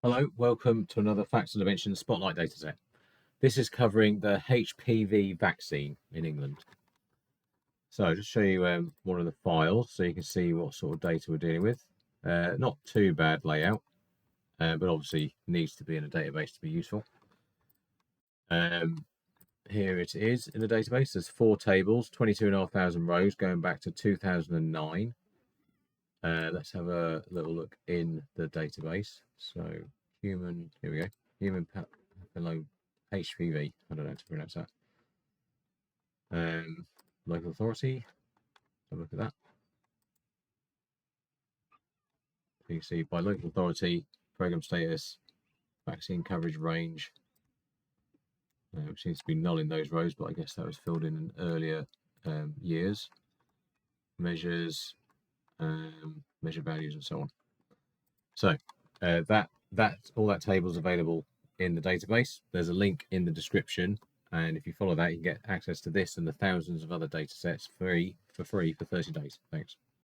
Hello, welcome to another Facts and Dimensions Spotlight Dataset. This is covering the HPV vaccine in England. So I'll just show you one of the files so you can see what sort of data we're dealing with. Not too bad layout, but obviously needs to be in a database to be useful. Here it is in the database. There's 4 tables, 22,500 rows going back to 2009. Let's have a little look in the database. So human, here we go, human papilloma HPV. I don't know how to pronounce that. Local authority. Have a look at that. You can see by local authority, program status, vaccine coverage range. Which seems to be null in those rows, but I guess that was filled in earlier years. Measures, measure values, and so on. So all that table is available in the database. There's a link in the description, and if you follow that, you can get access to this and the thousands of other data sets for free for 30 days. Thanks.